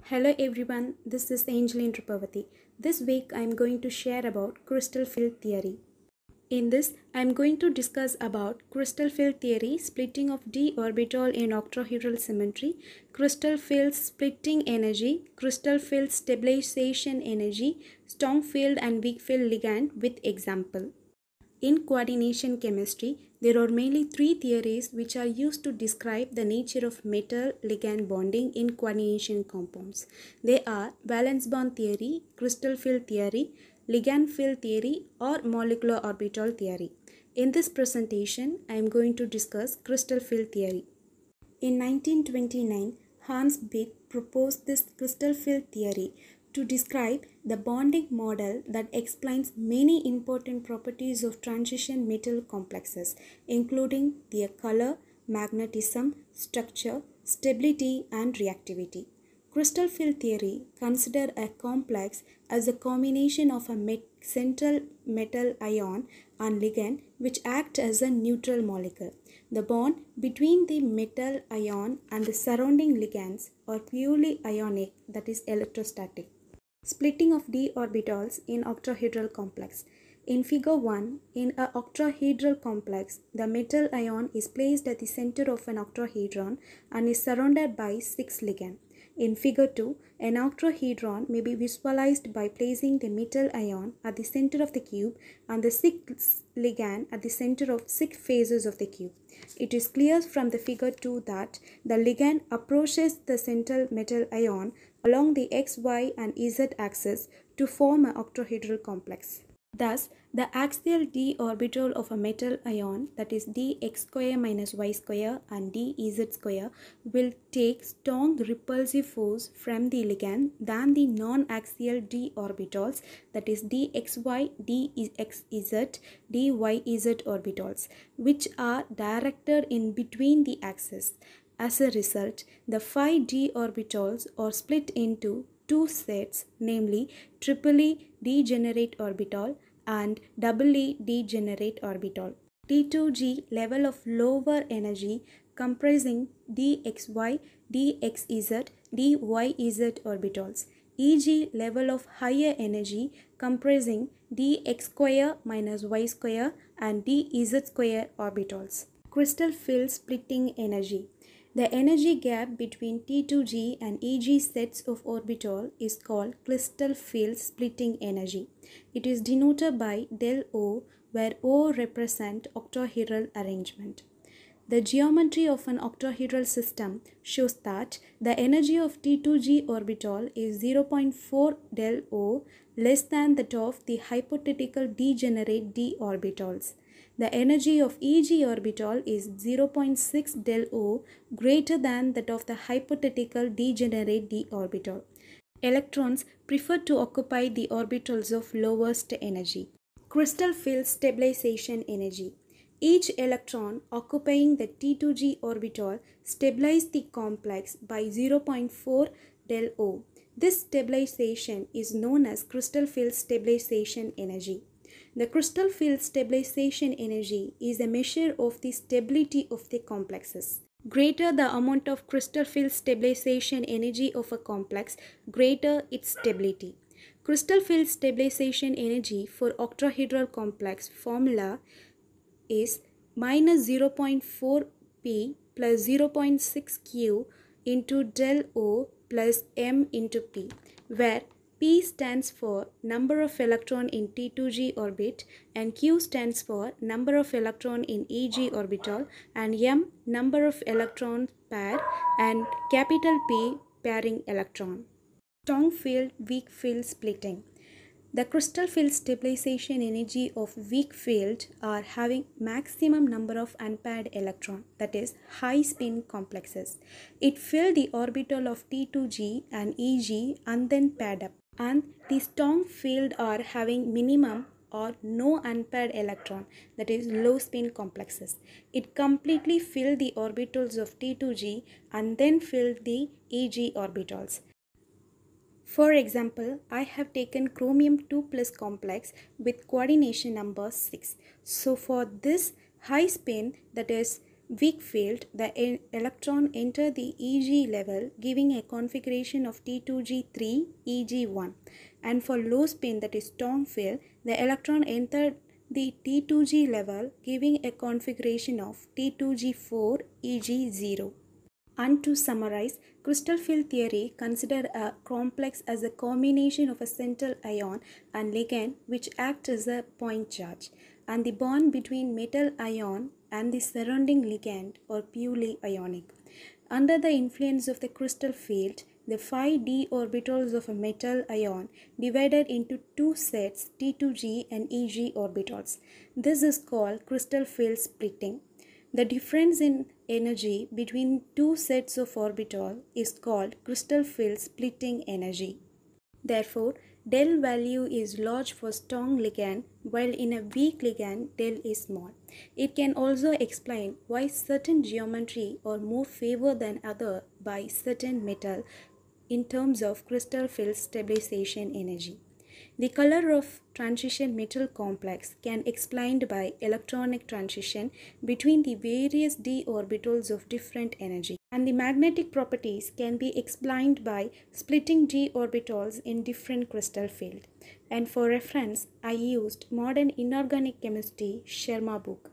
Hello everyone, this is Angeline Tripavati. This week I am going to share about crystal field theory. In this, I am going to discuss about crystal field theory, splitting of d orbital in octahedral symmetry, crystal field splitting energy, crystal field stabilization energy, strong field and weak field ligand with example. In coordination chemistry, there are mainly three theories which are used to describe the nature of metal-ligand bonding in coordination compounds. They are valence bond theory, crystal field theory, ligand field theory, or molecular orbital theory. In this presentation, I am going to discuss crystal field theory. In 1929, Hans Bethe proposed this crystal field theory to describe the bonding model that explains many important properties of transition metal complexes, including their color, magnetism, structure, stability, and reactivity. Crystal field theory considers a complex as a combination of a central metal ion and ligand which act as a neutral molecule. The bond between the metal ion and the surrounding ligands are purely ionic, that is electrostatic. Splitting of d orbitals in octahedral complex. In figure 1, in an octahedral complex, the metal ion is placed at the center of an octahedron and is surrounded by 6 ligands. In figure 2, an octahedron may be visualized by placing the metal ion at the center of the cube and the 6 ligand at the center of 6 faces of the cube. It is clear from the figure 2 that the ligand approaches the central metal ion along the x, y and z axis to form an octahedral complex. Thus, the axial d orbital of a metal ion, that is dx square minus y square and dz square, will take strong repulsive force from the ligand than the non-axial d orbitals, that is dxy, dxz, dyz orbitals, which are directed in between the axes. As a result, the 5 d orbitals are split into two sets, namely triply degenerate orbital and doubly degenerate orbital. T2G level of lower energy comprising dxy, dxz, dyz orbitals. EG level of higher energy comprising dx square minus y square and dz square orbitals. Crystal field splitting energy. The energy gap between T2G and EG sets of orbital is called crystal field splitting energy. It is denoted by del O, where O represents octahedral arrangement. The geometry of an octahedral system shows that the energy of T2G orbital is 0.4 del O less than that of the hypothetical degenerate d orbitals. The energy of EG orbital is 0.6 del O greater than that of the hypothetical degenerate d orbital. Electrons prefer to occupy the orbitals of lowest energy. Crystal field stabilization energy. Each electron occupying the T2G orbital stabilizes the complex by 0.4 del O. This stabilization is known as crystal field stabilization energy. The crystal field stabilization energy is a measure of the stability of the complexes. Greater the amount of crystal field stabilization energy of a complex, greater its stability. Crystal field stabilization energy for octahedral complex formula is minus 0.4 P plus 0.6 Q into del O plus M into P, where P stands for number of electron in T2G orbit and Q stands for number of electron in EG orbital and M number of electron pair and capital P pairing electron. Strong field, weak field splitting. The crystal field stabilization energy of weak field are having maximum number of unpaired electron, that is high spin complexes. It filled the orbital of T2G and EG and then paired up. And the strong field are having minimum or no unpaired electron, that is low spin complexes. It completely filled the orbitals of T2G and then filled the EG orbitals. For example, I have taken chromium 2 plus complex with coordination number 6. So for this high spin, that is weak field, the electron enter the Eg level, giving a configuration of T2G3 Eg1. And for low spin, that is strong field, the electron entered the T2G level, giving a configuration of T2G4 Eg0. And to summarize, crystal field theory considers a complex as a combination of a central ion and ligand which act as a point charge, and the bond between metal ion and the surrounding ligand are purely ionic. Under the influence of the crystal field, the 5d orbitals of a metal ion divided into two sets T2G and Eg orbitals. This is called crystal field splitting. The difference in energy between two sets of orbital is called crystal field splitting energy. Therefore, del value is large for strong ligand, while in a weak ligand del is small. It can also explain why certain geometry are more favored than other by certain metal in terms of crystal field stabilization energy. The color of transition metal complex can be explained by electronic transition between the various d orbitals of different energy. And the magnetic properties can be explained by splitting d orbitals in different crystal field. And for reference, I used Modern Inorganic Chemistry Sharma book.